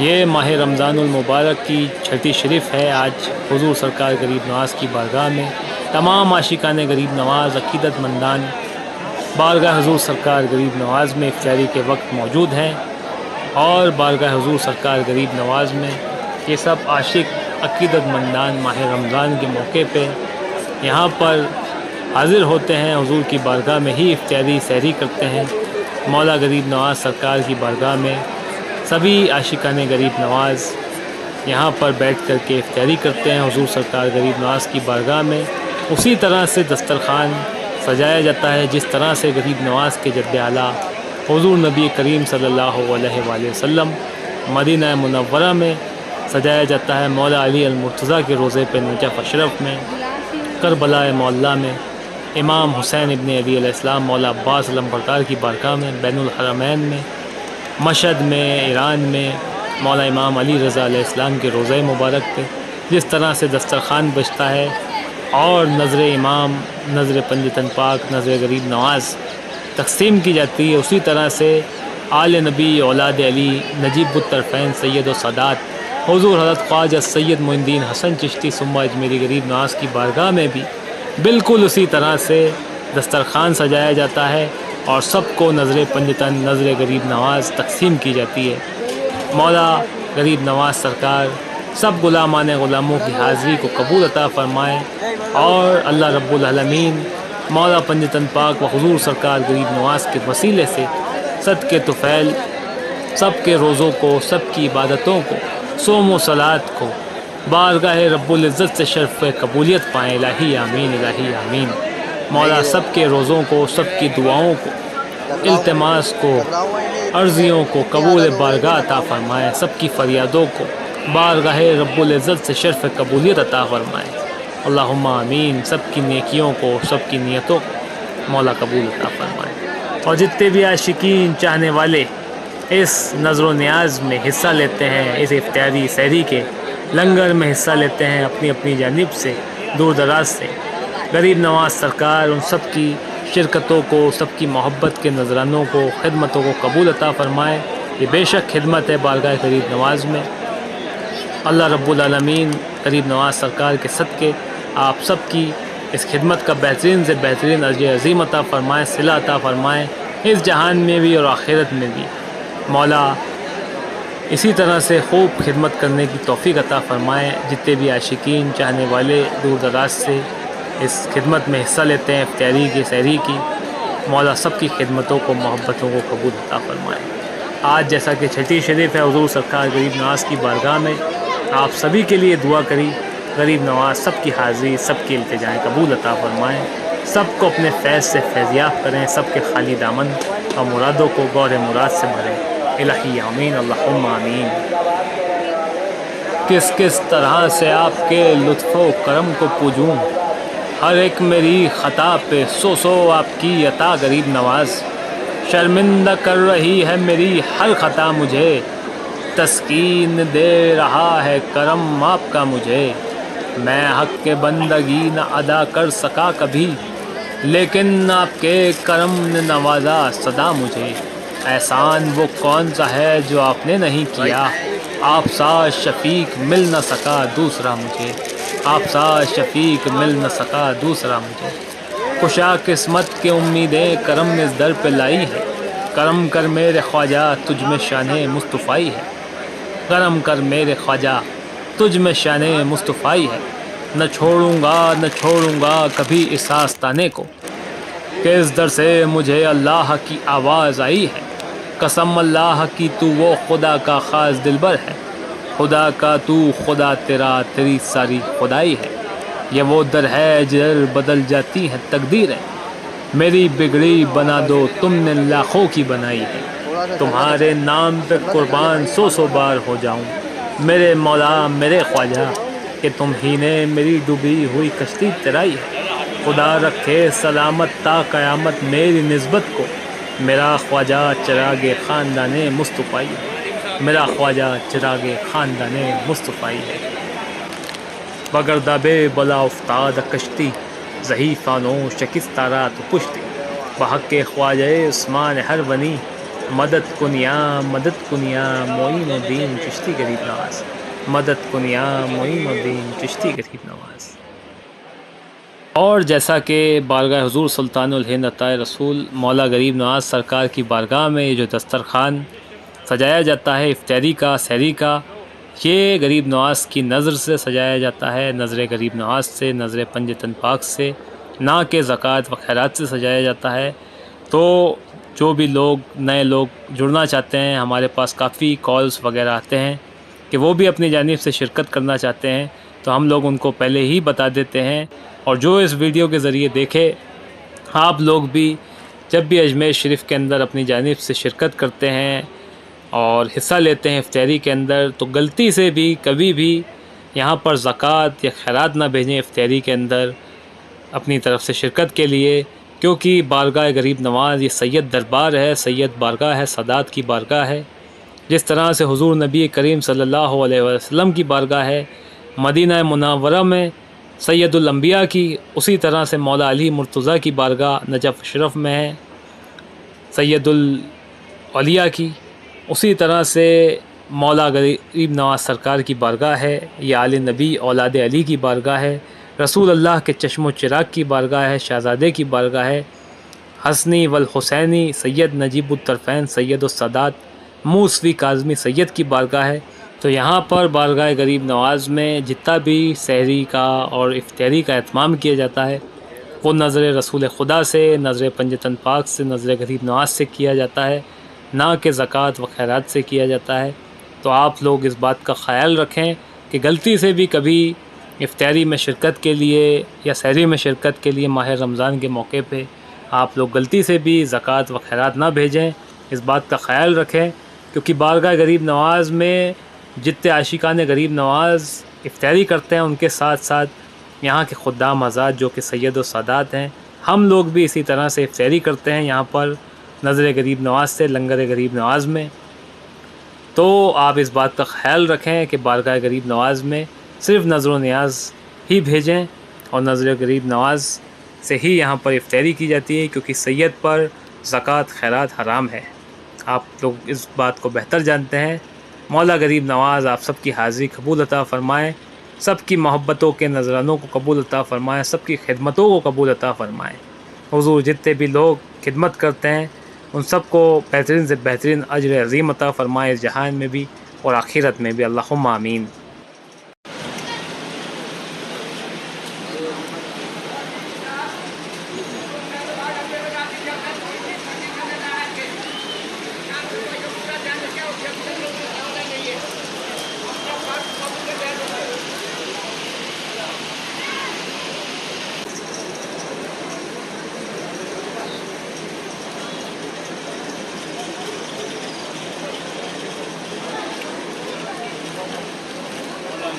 یہ ماہ رمضان المبارک کی چھٹی شریف ہے۔ آج حضور سرکار غریب نواز کی بارگاہ میں تمام عاشقان غریب نواز عقیدت مندان بارگاہ حضور سرکار غریب نواز میں افطاری کے وقت موجود ہیں، اور بارگاہ حضور سرکار غریب نواز میں یہ سب عاشق عقیدت مندان ماہ رمضان کے موقع پہ یہاں پر حاضر ہوتے ہیں، حضور کی بارگاہ میں ہی افطاری سحری کرتے ہیں۔ مولا غریب نواز سرکار کی بارگاہ میں سبھی عاشقان غریب نواز یہاں پر بیٹھ کر کے افطاری کرتے ہیں۔ حضور سرکار غریب نواز کی بارگاہ میں اسی طرح سے دسترخوان سجایا جاتا ہے جس طرح سے غریب نواز کے جد اعلیٰ حضور نبی کریم صلی اللہ علیہ وآلہ وسلم مدینہ منورہ میں سجایا جاتا ہے۔ مولا علی المرتضیٰ کے روضے پہ نجف اشرف میں، کربلا معلیٰ میں، امام حسین ابن علی علیہ السلام مولا عباس علمبردار کی بارگاہ میں، بین الحرمین میں، مشہد میں، ایران میں مولا امام علی رضا علیہ السلام کے روضہ مبارک پہ جس طرح سے دسترخوان بچتا ہے اور نظر امام، نظر پنجتن پاک، نظر غریب نواز تقسیم کی جاتی ہے، اسی طرح سے آل نبی اولاد علی نجیب الطرفین سید و سادات حضور حضرت خواجہ سید معین الدین حسن چشتی ثم اجمیری غریب نواز کی بارگاہ میں بھی بالکل اسی طرح سے دسترخوان سجایا جاتا ہے اور سب کو نظر پنجتن، نظر غریب نواز تقسیم کی جاتی ہے۔ مولا غریب نواز سرکار سب غلاموں کی حاضری کو قبول عطا فرمائے، اور اللہ رب العالمین مولا پنجتن پاک و حضور سرکار غریب نواز کے وسیلے سے صدقے طفیل سب کے روزوں کو، سب کی عبادتوں کو، صوم و صلات کو بارگاہ رب العزت سے شرف قبولیت پائیں۔ الہی آمین، الہی آمین۔ مولا سب کے روزوں کو، سب کی دعاؤں کو، التماس کو، عرضیوں کو قبول بارگاہ عطا فرمائے، سب کی فریادوں کو بارگاہ رب العزت سے شرف قبولیت عطا فرمائے۔ اللہم آمین۔ سب کی نیکیوں کو، سب کی نیتوں کو مولا قبول عطا فرمائے، اور جتنے بھی عاشقین چاہنے والے اس نظر و نیاز میں حصہ لیتے ہیں، اس افطاری سحری کے لنگر میں حصہ لیتے ہیں، اپنی اپنی جانب سے دور دراز سے غریب نواز سرکار ان سب کی شرکتوں کو، سب کی محبت کے نذرانوں کو، خدمتوں کو قبول عطا فرمائے۔ یہ بے شک خدمت ہے بارگاہ غریب نواز میں۔ اللہ رب العالمین غریب نواز سرکار کے صدقے آپ سب کی اس خدمت کا بہترین سے بہترین اجر عظیم عطا فرمائے، صلہ عطا فرمائے، اس جہان میں بھی اور آخرت میں بھی۔ مولا اسی طرح سے خوب خدمت کرنے کی توفیق عطا فرمائے۔ جتنے بھی عاشقین چاہنے والے دور دراز سے اس خدمت میں حصہ لیتے ہیں افطاری کی، سحری کی، مولا سب کی خدمتوں کو، محبتوں کو قبول عطا فرمائے۔ آج جیسا کہ چھٹی شریف ہے حضور سرکار غریب نواز کی بارگاہ میں، آپ سبھی کے لیے دعا کری، غریب نواز سب کی حاضری، سب کی التجائیں قبول عطا فرمائیں، سب کو اپنے فیض سے فیضیاب کریں، سب کے خالی دامن اور مرادوں کو گور مراد سے بھریں۔ الہی آمین، اللہم آمین۔ کس کس طرح سے آپ کے لطف و کرم کو پوجوں، ہر ایک میری خطا پہ سو سو آپ کی عطا غریب نواز، شرمندہ کر رہی ہے میری ہر خطا مجھے، تسکین دے رہا ہے کرم آپ کا مجھے، میں حق کے بندگی نہ ادا کر سکا کبھی، لیکن آپ کے کرم نے نوازا صدا مجھے، احسان وہ کون سا ہے جو آپ نے نہیں کیا، آپ سا شفیق مل نہ سکا دوسرا مجھے، آپ سا شفیق مل نہ سکا دوسرا مجھے، خوشا قسمت کے امیدیں کرم اس در پہ لائی ہے، کرم کر میرے خواجہ تجھ میں شان مصطفیٰ ہے، کرم کر میرے خواجہ تجھ میں شان مصطفیٰ ہے، نہ چھوڑوں گا کبھی اس آستانے کو، کہ اس در سے مجھے اللہ کی آواز آئی ہے، قسم اللہ کی تو وہ خدا کا خاص دلبر ہے، خدا کا تو خدا تیرا، تیری ساری خدائی ہے، یہ وہ در ہے جدھر بدل جاتی ہے تقدیریں، میری بگڑی بنا دو تم نے لاکھوں کی بنائی ہے، تمہارے نام پہ قربان سو سو بار ہو جاؤں، میرے مولا میرے خواجہ کہ تم ہی نے میری ڈوبی ہوئی کشتی تیرائی ہے، خدا رکھے سلامت تا قیامت میری نسبت کو، میرا خواجہ چراغ خاندان مصطفیٰ ہے، میرا خواجہ چراغ خاندان مصطفیٰ ہے، بگردہ بے بلا افتاد کشتی، ضعیفانوں شکستہ رات پشتی، بحق خواجہ عثمان ہر بنی، مدد کنیا مدد کنیا معین الدین چشتی غریب نواز، مدد کنیا معین الدین چشتی غریب نواز۔ اور جیسا کہ بارگاہ حضور سلطان الہند عطائے رسول مولا غریب نواز سرکار کی بارگاہ میں یہ جو دسترخوان سجایا جاتا ہے افطاری کا، سحری کا، یہ غریب نواز کی نظر سے سجایا جاتا ہے، نظر غریب نواز سے، نظر پنجتن پاک سے، نہ کہ زکوٰۃ و خیرات سے سجایا جاتا ہے۔ تو جو بھی لوگ نئے لوگ جڑنا چاہتے ہیں، ہمارے پاس کافی کالز وغیرہ آتے ہیں کہ وہ بھی اپنی جانب سے شرکت کرنا چاہتے ہیں، تو ہم لوگ ان کو پہلے ہی بتا دیتے ہیں، اور جو اس ویڈیو کے ذریعے دیکھے آپ لوگ بھی جب بھی اجمیر شریف کے اندر اپنی جانب سے شرکت کرتے ہیں اور حصہ لیتے ہیں افطاری کے اندر، تو غلطی سے بھی کبھی بھی یہاں پر زکوٰۃ یا خیرات نہ بھیجیں افطاری کے اندر اپنی طرف سے شرکت کے لیے، کیونکہ بارگاہ غریب نواز یہ سید دربار ہے، سید بارگاہ ہے، سادات کی بارگاہ ہے۔ جس طرح سے حضور نبی کریم صلی اللہ علیہ وسلم کی بارگاہ ہے مدینہ منورہ میں سید الانبیاء کی، اسی طرح سے مولا علی مرتضیٰ کی بارگاہ نجف شرف میں ہے سید الاولیاء کی، اسی طرح سے مولا غریب نواز سرکار کی بارگاہ ہے، یہ آل نبی اولاد علی کی بارگاہ ہے، رسول اللہ کے چشم و چراغ کی بارگاہ ہے، شہزادے کی بارگاہ ہے، حسنی والحسینی سید نجیب الطرفین سید السادات موسوی کاظمی سید کی بارگاہ ہے۔ تو یہاں پر بارگاہ غریب نواز میں جتنا بھی سحری کا اور افطاری کا اہتمام کیا جاتا ہے وہ نظر رسول خدا سے، نظر پنجتن پاک سے، نظر غریب نواز سے کیا جاتا ہے، نہ کہ زکوٰۃ و خیرات سے کیا جاتا ہے۔ تو آپ لوگ اس بات کا خیال رکھیں کہ غلطی سے بھی کبھی افطاری میں شرکت کے لیے یا سحری میں شرکت کے لیے ماہ رمضان کے موقع پہ آپ لوگ غلطی سے بھی زکوٰۃ و خیرات نہ بھیجیں، اس بات کا خیال رکھیں، کیونکہ بارگاہ غریب نواز میں جتنے عاشقان غریب نواز افطاری کرتے ہیں ان کے ساتھ ساتھ یہاں کے خدام حضرات جو کہ سید و سادات ہیں، ہم لوگ بھی اسی طرح سے افطاری کرتے ہیں یہاں پر نظر غریب نواز سے، لنگر غریب نواز میں۔ تو آپ اس بات کا خیال رکھیں کہ بارگاہ غریب نواز میں صرف نظر و نیاز ہی بھیجیں، اور نظر غریب نواز سے ہی یہاں پر افطاری کی جاتی ہے، کیونکہ سید پر زکوٰۃ خیرات حرام ہے۔ آپ لوگ اس بات کو بہتر جانتے ہیں۔ مولا غریب نواز آپ سب کی حاضری قبول عطا فرمائے، سب کی محبتوں کے نذرانوں کو قبول عطا فرمائے، سب کی خدمتوں کو قبول عطا فرمائے۔ حضور جتنے بھی لوگ خدمت کرتے ہیں ان سب کو بہترین سے بہترین اجر عظیم عطا فرمائے، اس جہان میں بھی اور آخرت میں بھی، اللہم آمین۔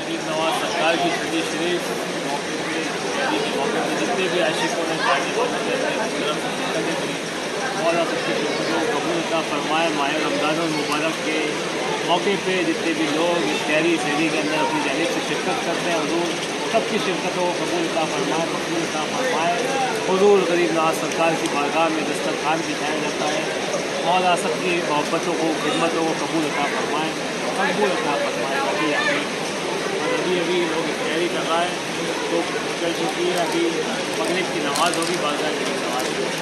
غریب نواز سرکار کی شادی شریف موقع پہ جتنے بھی عاشقوں نے مولا سب کی شکر قبول عطا فرمائے۔ ماہ رمضان المبارک کے موقع پہ جتنے بھی لوگ افطاری سحری کے اندر اپنی جانب سے شرکت کرتے ہیں، حضور سب کی شرکتوں کو قبول عطا فرمائے، مقبول عطا فرمائے۔ حضور غریب نواز سرکار کی بارگاہ میں دسترخوان بچھایا جاتا ہے، مولا سب کی محبتوں کو، خدمتوں کو قبول عطا فرمائے، مقبول عطا فرمائے۔ ابھی لوگ افطاری کر رہا ہے تو چل چکی ہے، ابھی مغرب کی نماز ہوگی، بارگاہ کی نماز ہوگی۔